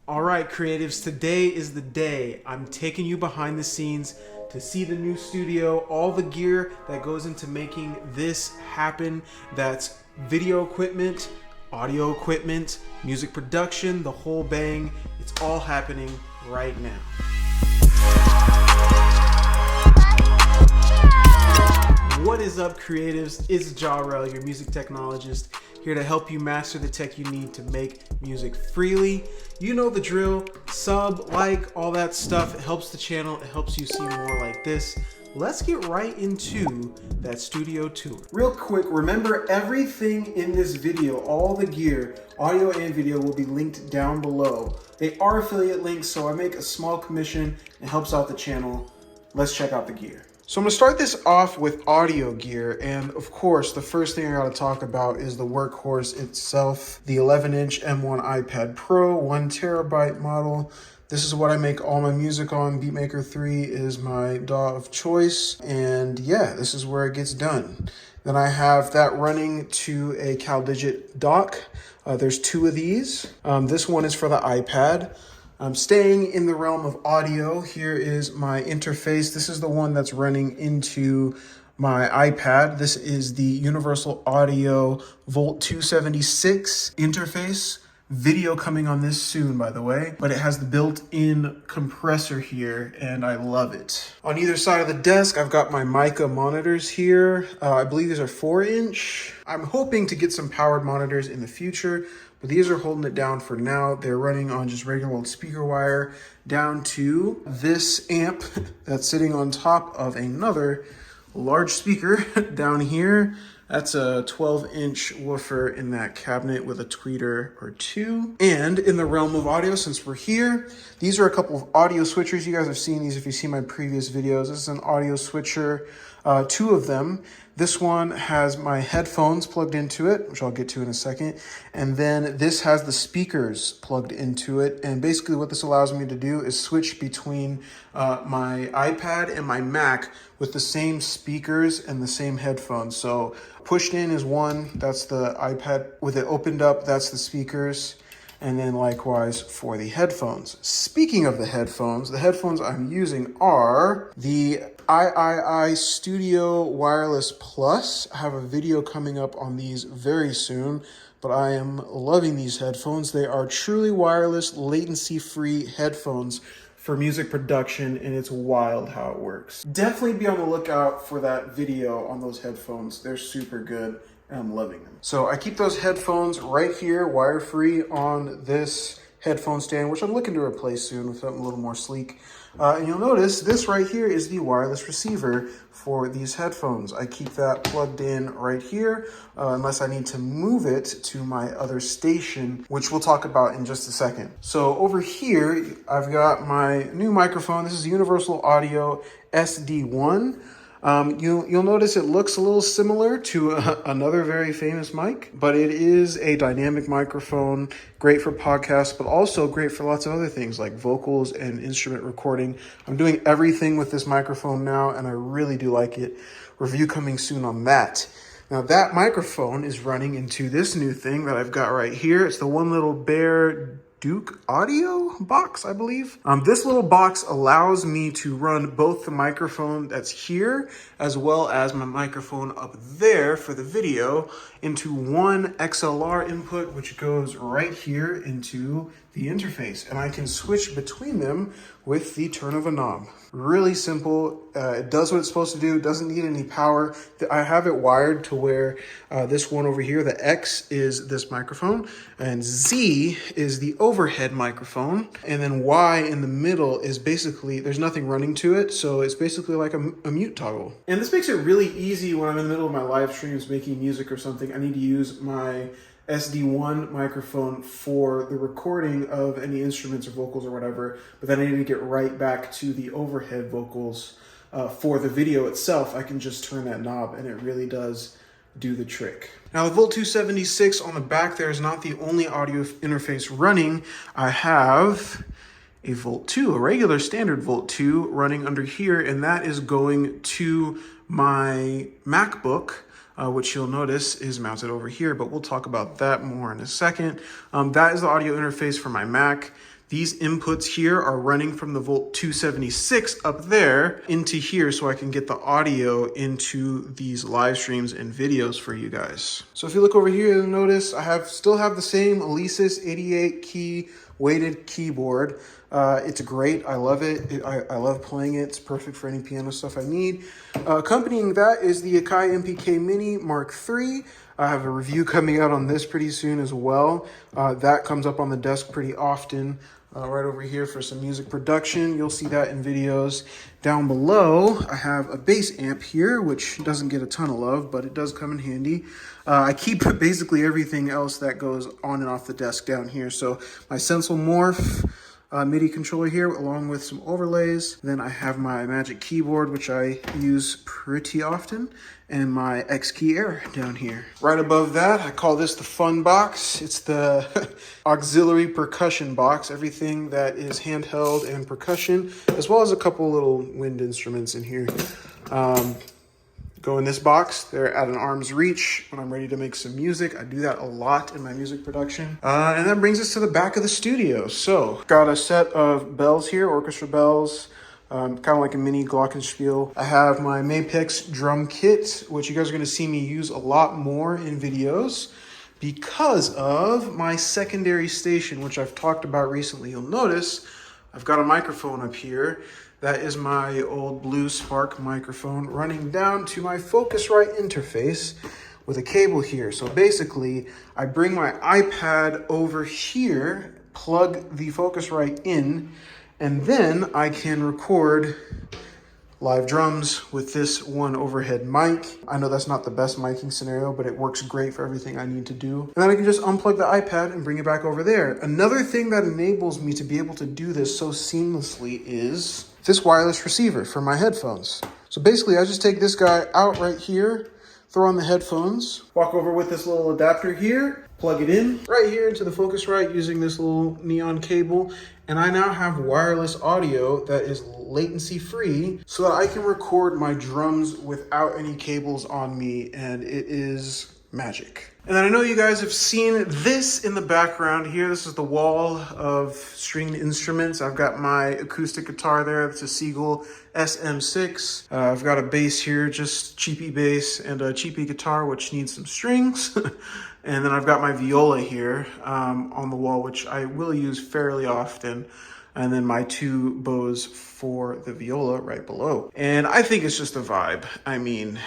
All right, creatives, today is the day. I'm taking you behind the scenes to see the new studio, all the gear that goes into making this happen. That's video equipment, audio equipment, music production, the whole bang. It's all happening right now. What is up, creatives? It's Jahrell, your music technologist, here to help you master the tech you need to make music freely. You know the drill. Sub, like, all that stuff. It helps the channel. It helps you see more like this. Let's get right into that studio tour. Real quick, remember everything in this video, all the gear, audio and video, will be linked down below. They are affiliate links, so I make a small commission. It helps out the channel. Let's check out the gear. So I'm gonna start this off with audio gear, and of course, the first thing I gotta talk about is the workhorse itself, the 11-inch M1 iPad Pro, 1TB model. This is what I make all my music on. Beatmaker 3 is my DAW of choice, and yeah, this is where it gets done. Then I have that running to a CalDigit dock. There's two of these. This one is for the iPad. Staying in the realm of audio, here is my interface. This is the one that's running into my iPad. This is the Universal Audio Volt 276 interface. Video coming on this soon, by the way, but it has the built-in compressor here, and I love it. On either side of the desk, I've got my mica monitors here. I believe these are 4-inch. I'm hoping to get some powered monitors in the future, but these are holding it down for now. They're running on just regular old speaker wire down to this amp that's sitting on top of another large speaker down here. That's a 12-inch woofer in that cabinet with a tweeter or two. And in the realm of audio, since we're here, these are a couple of audio switchers. You guys have seen these if you've seen my previous videos. This is an audio switcher, two of them. This one has my headphones plugged into it, which I'll get to in a second. And then this has the speakers plugged into it. And basically what this allows me to do is switch between my iPad and my Mac with the same speakers and the same headphones. So pushed in is one, that's the iPad. With it opened up, that's the speakers. And then likewise for the headphones. Speaking of the headphones I'm using are the III Studio Wireless Plus. I have a video coming up on these very soon, but I am loving these headphones. They are truly wireless, latency-free headphones for music production, and it's wild how it works. Definitely be on the lookout for that video on those headphones. They're super good, and I'm loving them. So I keep those headphones right here, wire-free, on this headphone stand, which I'm looking to replace soon with something a little more sleek. And you'll notice this right here is the wireless receiver for these headphones. I keep that plugged in right here, unless I need to move it to my other station, which we'll talk about in just a second. So over here, I've got my new microphone. This is the Universal Audio SD1. You'll notice it looks a little similar to another very famous mic, but it is a dynamic microphone, great for podcasts, but also great for lots of other things like vocals and instrument recording. I'm doing everything with this microphone now, and I really do like it. Review coming soon on that. Now that microphone is running into this new thing that I've got right here. It's the One Little Bear Duke audio box, I believe. This little box allows me to run both the microphone that's here as well as my microphone up there for the video into one XLR input, which goes right here into the interface, and I can switch between them with the turn of a knob. Really simple. It does what it's supposed to do. It doesn't need any power. I have it wired to where this one over here, the X is this microphone, and Z is the overhead microphone, and then Y in the middle is basically, there's nothing running to it, so it's basically like a mute toggle. And this makes it really easy when I'm in the middle of my live streams making music or something. I need to use my SD1 microphone for the recording of any instruments or vocals or whatever, but then I need to get right back to the overhead vocals for the video itself. I can just turn that knob and it really does do the trick. Now the Volt 276 on the back there is not the only audio interface running. I have a Volt 2, a regular standard Volt 2 running under here, and that is going to my MacBook, which you'll notice is mounted over here, but we'll talk about that more in a second. That is the audio interface for my Mac. These inputs here are running from the Volt 276 up there into here so I can get the audio into these live streams and videos for you guys. So if you look over here, you'll notice I still have the same Alesis 88 key weighted keyboard. It's great. I love it. I love playing it. It's perfect for any piano stuff I need. Accompanying that is the Akai MPK Mini Mark III. I have a review coming out on this pretty soon as well. That comes up on the desk pretty often. Right over here for some music production. You'll see that in videos. Down below, I have a bass amp here, which doesn't get a ton of love, but it does come in handy. I keep basically everything else that goes on and off the desk down here. So my Sensel Morph MIDI controller here, along with some overlays. Then I have my Magic Keyboard, which I use pretty often, and my X-Key Air down here. Right above that, I call this the fun box. It's the auxiliary percussion box, everything that is handheld and percussion, as well as a couple little wind instruments in here. Go in this box. They're at an arm's reach when I'm ready to make some music. I do that a lot in my music production. And that brings us to the back of the studio. So got a set of bells here, orchestra bells, kind of like a mini glockenspiel. I have my Mapex drum kit, which you guys are going to see me use a lot more in videos because of my secondary station, which I've talked about recently. You'll notice I've got a microphone up here. That is my old Blue Spark microphone running down to my Focusrite interface with a cable here. So basically, I bring my iPad over here, plug the Focusrite in, and then I can record live drums with this one overhead mic. I know that's not the best miking scenario, but it works great for everything I need to do. And then I can just unplug the iPad and bring it back over there. Another thing that enables me to be able to do this so seamlessly is this wireless receiver for my headphones. So basically, I just take this guy out right here, throw on the headphones, walk over with this little adapter here, plug it in right here into the Focusrite using this little neon cable, and I now have wireless audio that is latency free so that I can record my drums without any cables on me, and it is magic. And then I know you guys have seen this in the background here. This is the wall of stringed instruments. I've got my acoustic guitar there. It's a Seagull SM6. I've got a bass here, just cheapy bass, and a cheapy guitar, which needs some strings. And then I've got my viola here on the wall, which I will use fairly often. And then my two bows for the viola right below. And I think it's just a vibe. I mean,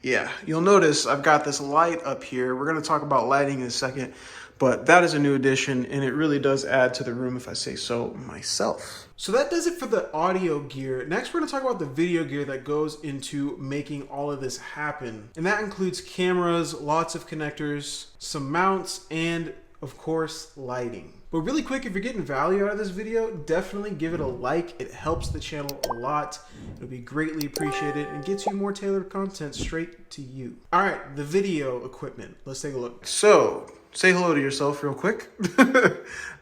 yeah, you'll notice I've got this light up here. We're going to talk about lighting in a second, but that is a new addition, and it really does add to the room if I say so myself. So that does it for the audio gear. Next, we're going to talk about the video gear that goes into making all of this happen. And that includes cameras, lots of connectors, some mounts, and of course, lighting. But really quick, if you're getting value out of this video, definitely give it a like. It helps the channel a lot. It'll be greatly appreciated and gets you more tailored content straight to you. All right, the video equipment. Let's take a look. So say hello to yourself real quick.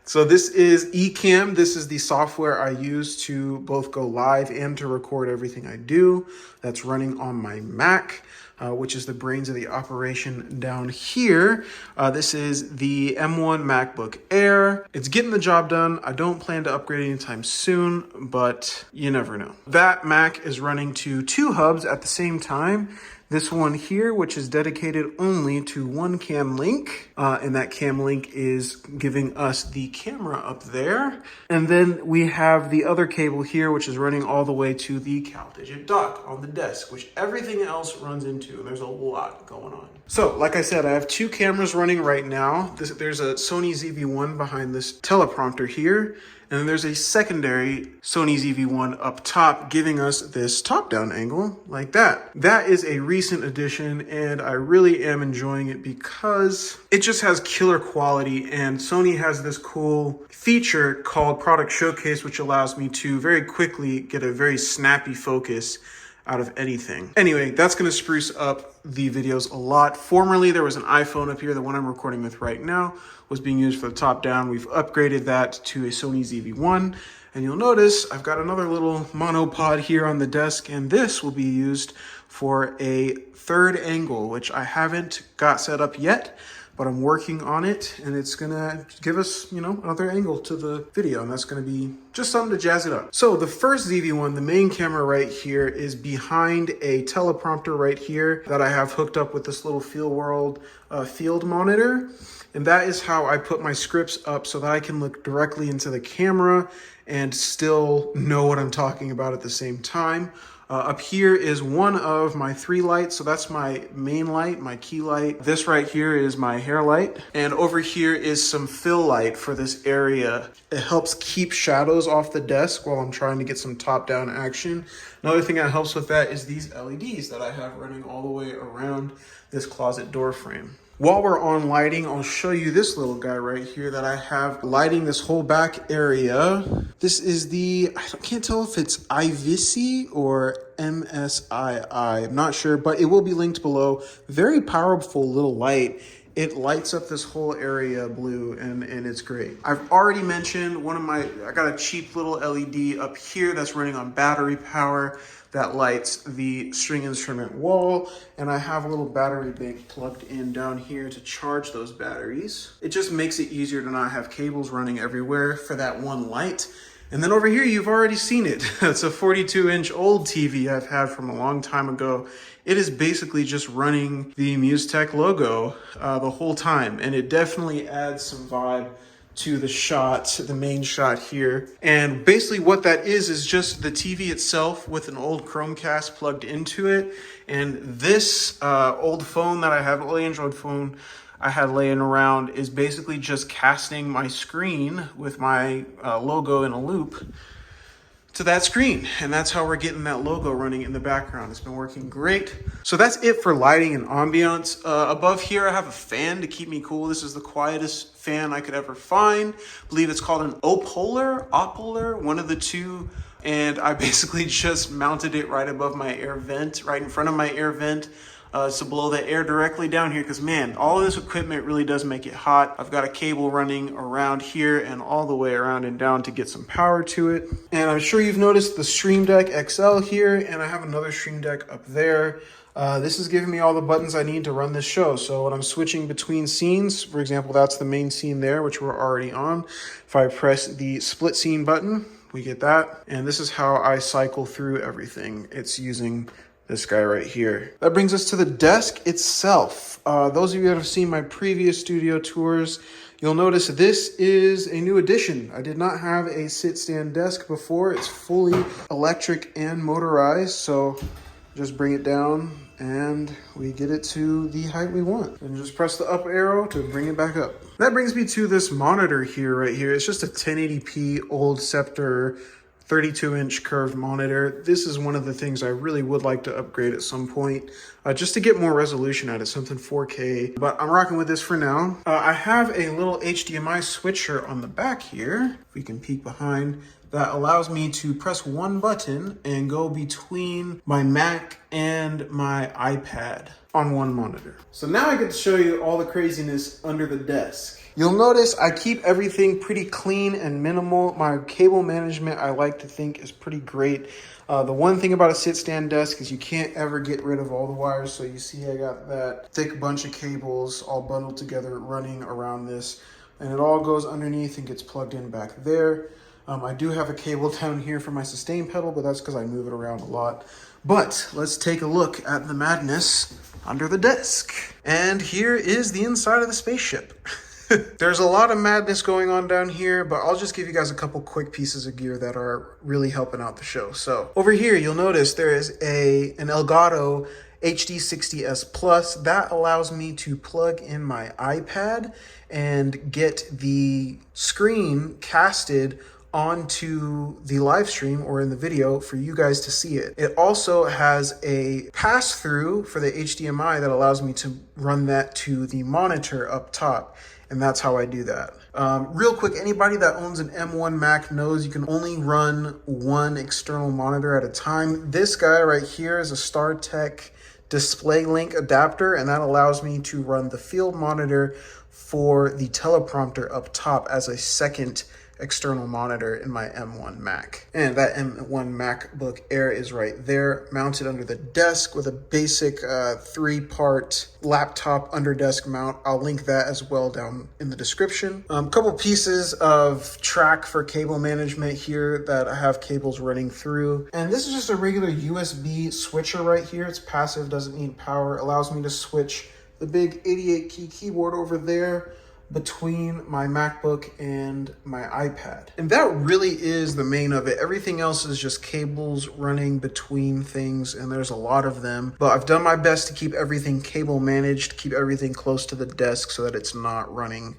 So this is Ecamm. This is the software I use to both go live and to record everything I do. That's running on my Mac. Which is the brains of the operation down here. This is the M1 MacBook Air. It's getting the job done. I don't plan to upgrade anytime soon, but you never know. That Mac is running to two hubs at the same time. This one here, which is dedicated only to one cam link, and that cam link is giving us the camera up there. And then we have the other cable here, which is running all the way to the CalDigit dock on the desk, which everything else runs into, and there's a lot going on. So, like I said, I have two cameras running right now. There's a Sony ZV-1 behind this teleprompter here, and then there's a secondary Sony ZV-1 up top giving us this top-down angle like that. That is a recent addition, and I really am enjoying it because it just has killer quality, and Sony has this cool feature called Product Showcase, which allows me to very quickly get a very snappy focus out of anything. Anyway, that's gonna spruce up the videos a lot. Formerly, there was an iPhone up here. The one I'm recording with right now was being used for the top down. We've upgraded that to a Sony ZV-1. And you'll notice I've got another little monopod here on the desk, and this will be used for a third angle, which I haven't got set up yet, but I'm working on it, and it's gonna give us, you know, another angle to the video, and that's gonna be just something to jazz it up. So the first ZV-1, the main camera right here, is behind a teleprompter right here that I have hooked up with this little Field World field monitor. And that is how I put my scripts up so that I can look directly into the camera and still know what I'm talking about at the same time. Up here is one of my 3 lights. So that's my main light, my key light. This right here is my hair light. And over here is some fill light for this area. It helps keep shadows off the desk while I'm trying to get some top-down action. Another thing that helps with that is these LEDs that I have running all the way around this closet door frame. While we're on lighting, I'll show you this little guy right here that I have lighting this whole back area. This is the, I can't tell if it's IVISI or MSII. I'm not sure, but it will be linked below. Very powerful little light. It lights up this whole area blue, and it's great. I've already mentioned I got a cheap little LED up here that's running on battery power that lights the string instrument wall, and I have a little battery bank plugged in down here to charge those batteries. It just makes it easier to not have cables running everywhere for that one light. And then over here, you've already seen it. It's a 42-inch old TV I've had from a long time ago. It is basically just running the MuseTech logo the whole time, and it definitely adds some vibe to the shot, the main shot here. And basically what that is just the TV itself with an old Chromecast plugged into it. And this old phone that I have, old Android phone I had laying around, is basically just casting my screen with my logo in a loop to that screen. And that's how we're getting that logo running in the background. It's been working great. So that's it for lighting and ambiance. Above here, I have a fan to keep me cool. This is the quietest fan I could ever find. I believe it's called an Opolar, one of the two. And I basically just mounted it right above my air vent, right in front of my air vent. To blow the air directly down here, because man, all of this equipment really does make it hot. I've got a cable running around here and all the way around and down to get some power to it. And I'm sure you've noticed the Stream Deck XL here, and I have another Stream Deck up there. This is giving me all the buttons I need to run this show. So when I'm switching between scenes, for example, that's the main scene there, which we're already on. If I press the split scene button, we get that. And this is how I cycle through everything. It's using this guy right here. That brings us to the desk itself. Those of you that have seen my previous studio tours, you'll notice this is a new addition. I did not have a sit-stand desk before. It's fully electric and motorized, so just bring it down and we get it to the height we want. And just press the up arrow to bring it back up. That brings me to this monitor here, right here. It's just a 1080p old Scepter 32-inch curved monitor. This is one of the things I really would like to upgrade at some point, just to get more resolution out of something 4K, but I'm rocking with this for now. I have a little HDMI switcher on the back here, if we can peek behind, that allows me to press one button and go between my Mac and my iPad on one monitor. So now I get to show you all the craziness under the desk. You'll notice I keep everything pretty clean and minimal. My cable management, I like to think, is pretty great. The one thing about a sit-stand desk is you can't ever get rid of all the wires. So you see I got that thick bunch of cables all bundled together running around this. And it all goes underneath and gets plugged in back there. I do have a cable down here for my sustain pedal, but that's because I move it around a lot. But let's take a look at the madness under the desk. And here is the inside of the spaceship. There's a lot of madness going on down here, but I'll just give you guys a couple quick pieces of gear that are really helping out the show. So over here, you'll notice there is an Elgato HD60S Plus. That allows me to plug in my iPad and get the screen casted onto the live stream or in the video for you guys to see it. It also has a pass-through for the HDMI that allows me to run that to the monitor up top. And that's how I do that. Real quick, anybody that owns an M1 Mac knows you can only run one external monitor at a time. This guy right here is a StarTech Display Link adapter, and that allows me to run the field monitor for the teleprompter up top as a second external monitor in my M1 Mac. And that M1 MacBook Air is right there, mounted under the desk with a basic 3-part laptop under desk mount. I'll link that as well down in the description. Couple pieces of track for cable management here that I have cables running through. And this is just a regular USB switcher right here. It's passive, doesn't need power. Allows me to switch the big 88 key keyboard over there between my MacBook and my iPad. And that really is the main of it. Everything else is just cables running between things, and there's a lot of them. But I've done my best to keep everything cable managed, keep everything close to the desk so that it's not running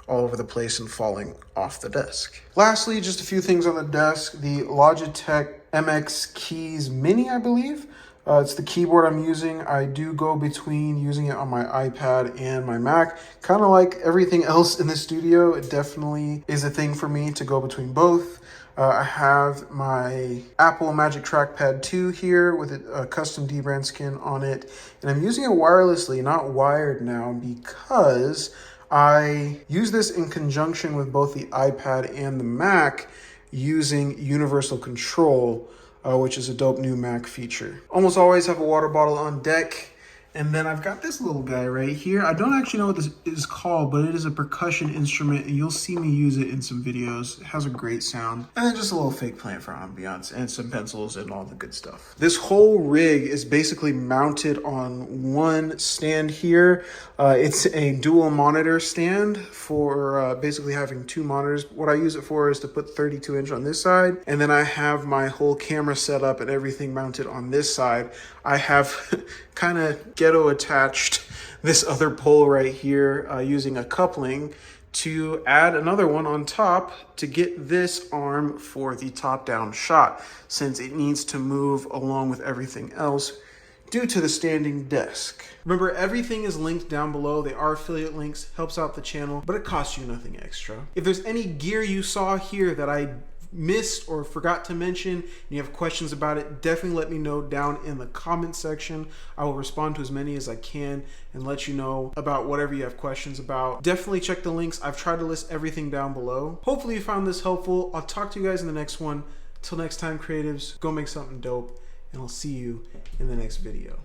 all over the place and falling off the desk. Lastly, just a few things on the desk. The Logitech MX Keys Mini, I believe. It's the keyboard I'm using. I do go between using it on my iPad and my Mac. Kind of like everything else in the studio, it definitely is a thing for me to go between both. I have my Apple Magic Trackpad 2 here with a custom dbrand skin on it. And I'm using it wirelessly, not wired now, because I use this in conjunction with both the iPad and the Mac using universal control, which is a dope new Mac feature. Almost always have a water bottle on deck. And then I've got this little guy right here. I don't actually know what this is called, but it is a percussion instrument, and you'll see me use it in some videos. It has a great sound. And then just a little fake plant for ambiance and some pencils and all the good stuff. This whole rig is basically mounted on one stand here. It's a dual monitor stand for basically having 2 monitors. What I use it for is to put 32-inch on this side, and then I have my whole camera set up and everything mounted on this side. I have kind of ghetto attached this other pole right here using a coupling to add another one on top to get this arm for the top-down shot, since it needs to move along with everything else due to the standing desk. Remember, everything is linked down below. They are affiliate links, helps out the channel, but it costs you nothing extra. If there's any gear you saw here that I missed or forgot to mention and you have questions about it, definitely let me know down in the comment section. I will respond to as many as I can and let you know about whatever you have questions about. Definitely check the links. I've tried to list everything down below. Hopefully you found this helpful. I'll talk to you guys in the next one. Till next time, creatives, go make something dope, and I'll see you in the next video.